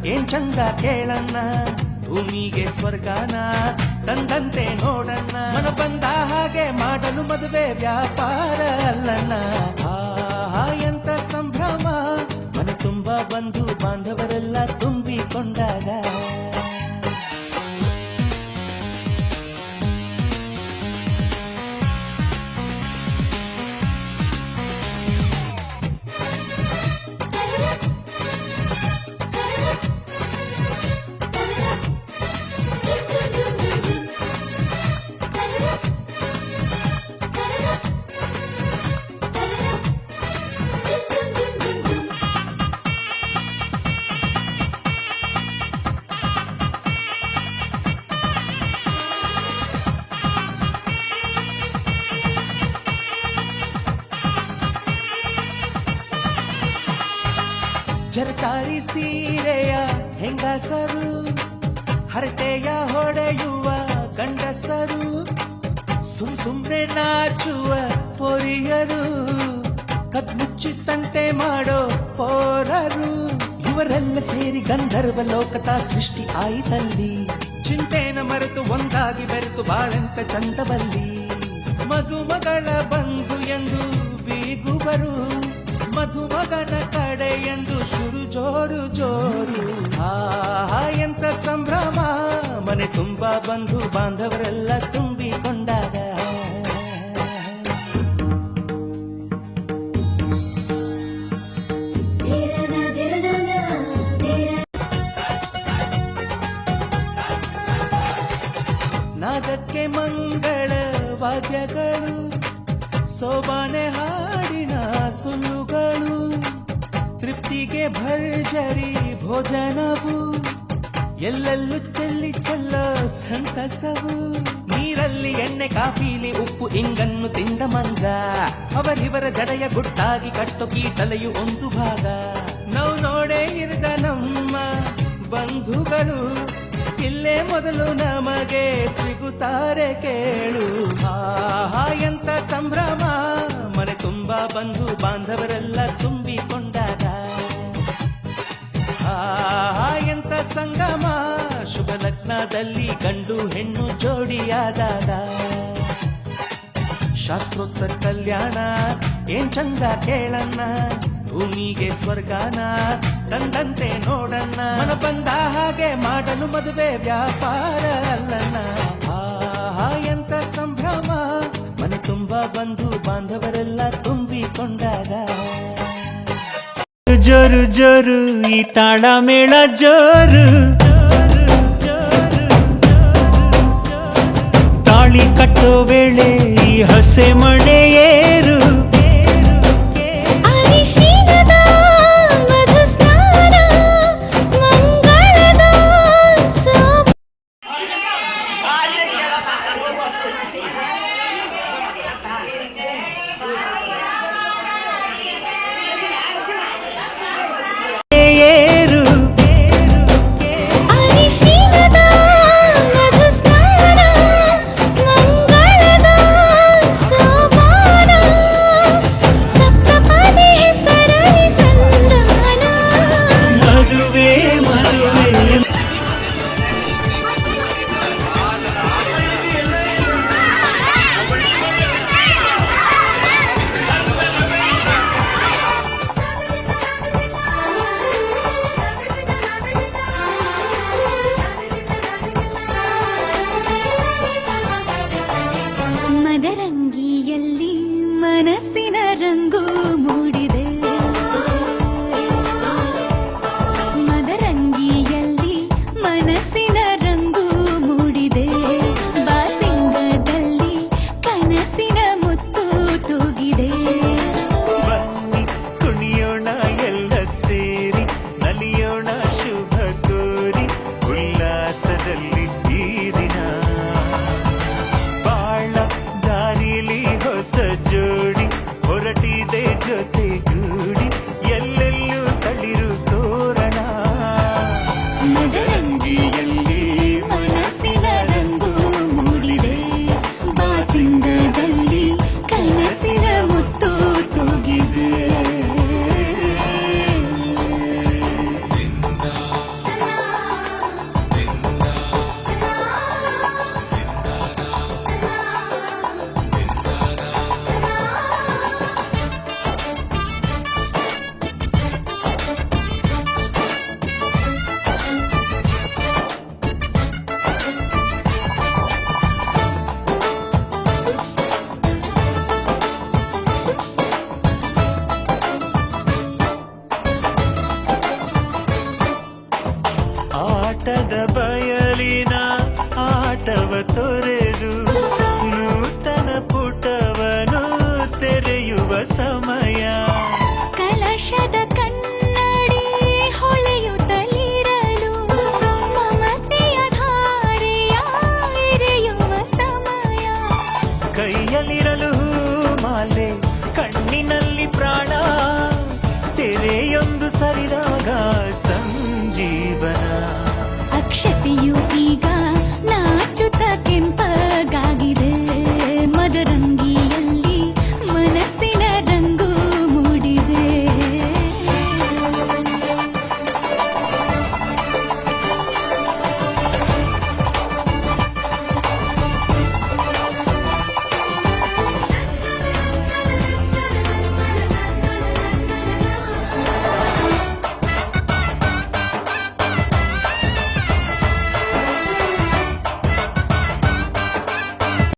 ಏನ್ ಚಂದ ಕೇಳಣ್ಣ, ಭೂಮಿಗೆ ಸ್ವರ್ಗಾನ ತಂದಂತೆ ನೋಡಣ್ಣ. ಮನ ಬಂದ ಹಾಗೆ ಮಾಡಲು ಮದುವೆ ವ್ಯಾಪಾರ ಅಲ್ಲಣ್ಣ. ಆಹಾ ಎಂತ ಸಂಭ್ರಮ, ಮನೆ ತುಂಬ ಬಂಧು ಬಾಂಧವರೆಲ್ಲ ತುಂಬಿಕೊಂಡಾಗ. ಜರತಾರಿ ಸೀರೆಯ ಹೆಂಗಸರು, ಹರಟೆಯ ಹೊಡೆಯುವ ಗಂಡಸರು, ಸುಮ್ನೆ ನಾಚುವ ಪೊರಿಯರು, ಕದ್ಮುಚ್ಚಿ ತಂಟೆ ಮಾಡೋ ಪೋರರು, ಇವರೆಲ್ಲ ಸೇರಿ ಗಂಧರ್ವ ಲೋಕದ ಸೃಷ್ಟಿ ಆಯಿತಲ್ಲಿ. ಚಿಂತೆನ ಮರೆತು ಒಂದಾಗಿ ಬೆರೆತು ಬಾಳೆಂತ ಚಂದವಲ್ಲಿ. ಮದುಮಗಳ ಬಂಧು ಎಂದು ಬೀಗುವರು, ಮಧುಮಗನ ಕಡೆ ಎಂದು ಶುರು ಜೋರು ಜೋರು. ಆಹಾ ಎಂತ ಸಂಭ್ರಮ, ಮನೆ ತುಂಬ ಬಂಧು ಬಾಂಧವರೆಲ್ಲ ತುಂಬಿಕೊಂಡಾಗ. ನಾದಕ್ಕೆ ಮಂಗಳ ವಾದ್ಯಗಳು, ಸೋಬಾನೆ ಹಾಡಿನ ಸುಳ್ಳುಗಳು, ತೃಪ್ತಿಗೆ ಭರ್ಜರಿ ಭೋಜನವು, ಎಲ್ಲೆಲ್ಲೂ ಚೆಲ್ಲಿ ಚೆಲ್ಲ ಸಂತಸವು. ನೀರಲ್ಲಿ ಎಣ್ಣೆ ಕಾಫಿಲಿ ಉಪ್ಪು ಇಂಗನ್ನು ತಿಂದ ಮಂಗ, ಅವರಿವರ ಜಡೆಯ ಗುಟ್ಟಾಗಿ ಕಟ್ಟೋ ಕೀಟಲೆಯು ಒಂದು ಭಾಗ. ನಾವು ನೋಡೇ ಇರದ ನಮ್ಮ ಬಂಧುಗಳು, ಇಲ್ಲೇ ಮೊದಲು ನಮಗೆ ಸಿಗುತ್ತಾರೆ ಕೇಳು. ಆಹಾ ಎಂತ ಸಂಭ್ರಮ, ಮನೆ ತುಂಬ ಬಂಧು ಬಾಂಧವರೆಲ್ಲ ತುಂಬಿಕೊಂಡಾಗ. ಆಹಾ ಎಂತ ಸಂಗಮ, ಶುಭ ಲಗ್ನದಲ್ಲಿ ಗಂಡು ಹೆಣ್ಣು ಜೋಡಿಯಾದಾಗ. ಶಾಸ್ತ್ರೋತ್ತರ ಕಲ್ಯಾಣ ಏನ್ ಚಂದ ಕೇಳಣ್ಣ, ಭೂಮಿಗೆ ಸ್ವರ್ಗಾನ ತಂದಂತೆ ನೋಡಣ್ಣ. ಮನ ಬಂದ ಹಾಗೆ ಮಾಡಲು ಮದುವೆ ವ್ಯಾಪಾರ ಅಲ್ಲಣ್ಣ. ಆಹಾ ಎಂತ ಸಂಭ್ರಮ, ಮನೆ ತುಂಬ ಬಂಧು ಬಾಂಧವರೆಲ್ಲ ತುಂಬಿಕೊಂಡಾಗ. ಜೋರು ಜೋರು ಈ ತಾಳ ಮೇಳ ಜೋರು, ತಾಳಿ ಕಟ್ಟೋ ವೇಳೆ ಈ ಹಸೆ ಮಣೆ ಏರು. ಜೀವನ. ಅಕ್ಷತೆಯು ಈ